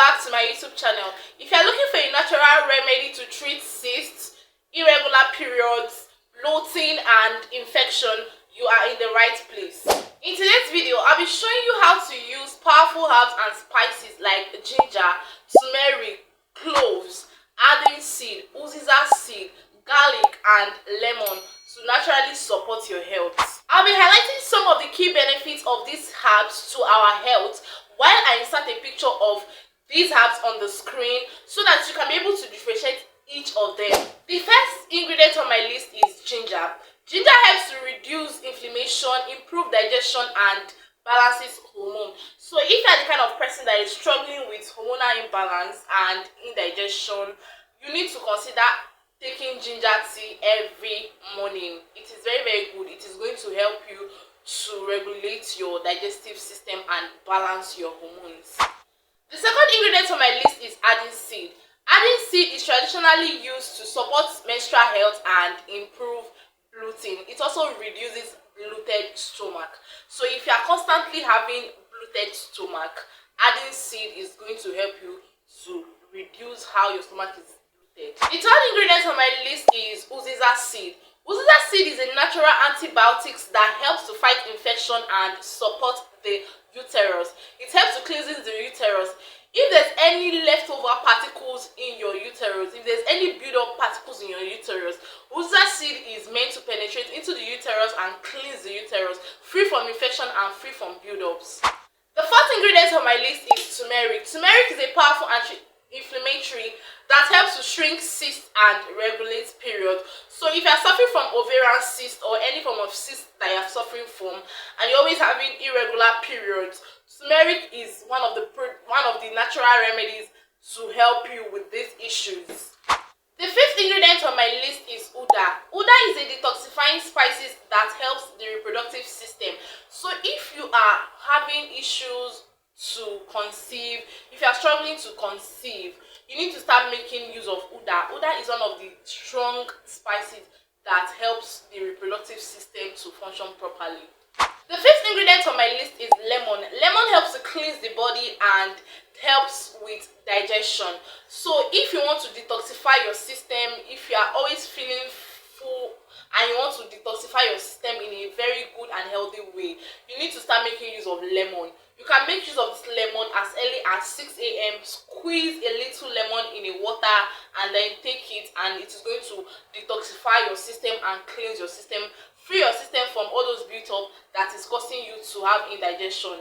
back to my YouTube channel. If you're looking for a natural remedy to treat cysts, irregular periods, bloating and infection, you are in the right place. In today's video, I'll be showing you how to use powerful herbs and spices like ginger, turmeric, cloves, arden seed, uziza seed, garlic and lemon to naturally support your health. I'll be highlighting some of the key benefits of these herbs to our health while I insert a picture of these herbs on the screen so that you can be able to differentiate each of them. The first ingredient on my list is ginger. Ginger helps to reduce inflammation, improve digestion and balances hormone. So if you are the kind of person that is struggling with hormonal imbalance and indigestion, you need to consider taking ginger tea every morning. It is very good. It is going to help you to regulate your digestive system and balance your hormones. The second ingredient on my list is arden seed. Arden seed is traditionally used to support menstrual health and improve bloating. It also reduces bloated stomach. So if you are constantly having bloated stomach, arden seed is going to help you to reduce how your stomach is bloated. The third ingredient on my list is uziza seed. Uziza seed is a natural antibiotic that helps to fight infection and support the uterus. It helps to cleanse the uterus. If there's any leftover particles in your uterus, if there's any build-up particles in your uterus, uziza seed is meant to penetrate into the uterus and cleanse the uterus, free from infection and free from build-ups. The fourth ingredient on my list is turmeric. Turmeric is a powerful anti-inflammatory that helps to shrink cysts and regulate period. So if you are suffering from ovarian cyst or any form of cyst that you are suffering from and you're always having irregular periods, turmeric is one of the natural remedies to help you with these issues. The fifth ingredient on my list is uda. Uda is a detoxifying spices that helps the reproductive system. So if you are having issues to conceive, if you are struggling to conceive, you need to start making use of uda. Uda is one of the strong spices that helps the reproductive system to function properly. The fifth ingredient on my list is lemon. Lemon helps to cleanse the body and helps with digestion. So if you want to detoxify your system, if you are always feeling full and you want to detoxify your system in a very good and healthy way, you need to start making use of lemon. You can make use of this lemon as early as 6 a.m. Squeeze a little lemon in a water and then take it, and it is going to detoxify your system and cleanse your system, free your system from all those build-up that is causing you to have indigestion.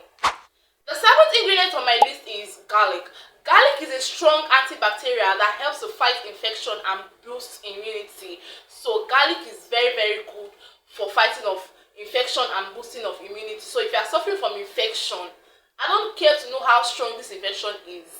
The seventh ingredient on my list is garlic. Garlic is a strong antibacterial that helps to fight infection and boost immunity. So garlic is very good for fighting of infection and boosting of immunity. So if you are suffering from infection, I don't care to know how strong this infection is,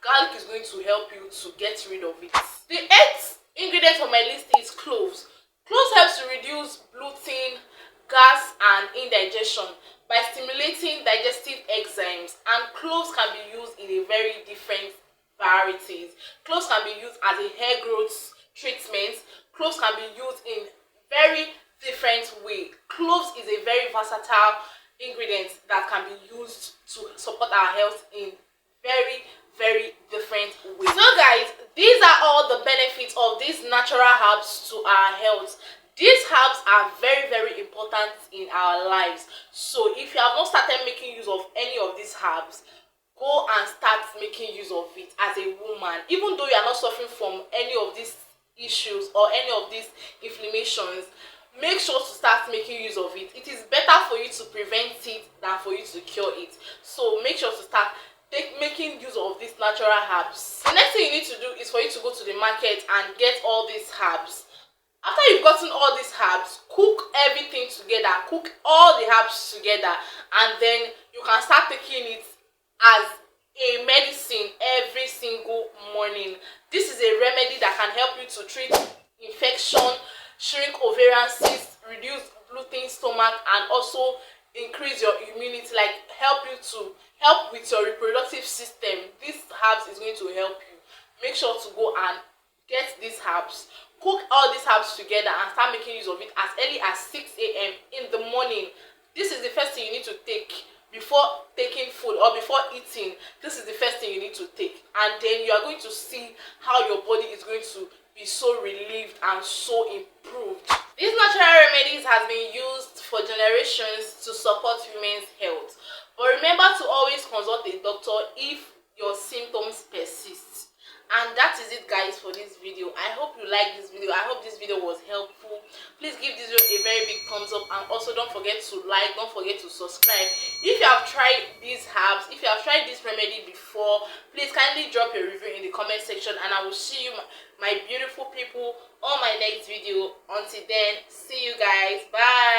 garlic is going to help you to get rid of it. The eighth ingredient on my list is cloves. Cloves helps to reduce bloating, gas and indigestion by stimulating digestive enzymes, and cloves can be used in a very different varieties. Cloves can be used as a hair growth treatment. Cloves can be used in very different way. Cloves is a very versatile ingredient that can be used to support our health in very different ways. So guys, these are all the benefits of these natural herbs to our health. These herbs are very important in our lives. So if you have not started making use of any of these herbs, go and start making use of it as a woman. Even though you are not suffering from any of these issues or any of these inflammations, make sure to start making use of it. It is better for you to prevent it than for you to cure it. So make sure to start making use of these natural herbs. The next thing you need to do is for you to go to the market and get all these herbs. After you've gotten all these herbs, cook everything together. Cook all the herbs together, and then you can start taking it as a medicine every single morning. This is a remedy that can help you to treat infection, shrink ovarian cysts, reduce bloating stomach, and also increase your immunity, like help with your reproductive system. These herbs is going to help you. Make sure to go and get these herbs, cook all these herbs together and start making use of it as early as 6 a.m. in the morning. This is the first thing you need to take before taking food or before eating. This is the first thing you need to take. and then you are going to see how your body is going to be so relieved and so improved. These natural remedies has been used for generations to support women's health, but remember to always consult a doctor if your symptoms persist. And that is it, guys, for this video. I hope you like this video. I hope this video was helpful. Please give this video a very big thumbs up, and also don't forget to like, don't forget to subscribe. If you have tried these herbs, if you have tried this remedy before, please kindly drop a review in the comment section, and I will see you, my beautiful people, on my next video. Until then, see you guys. Bye.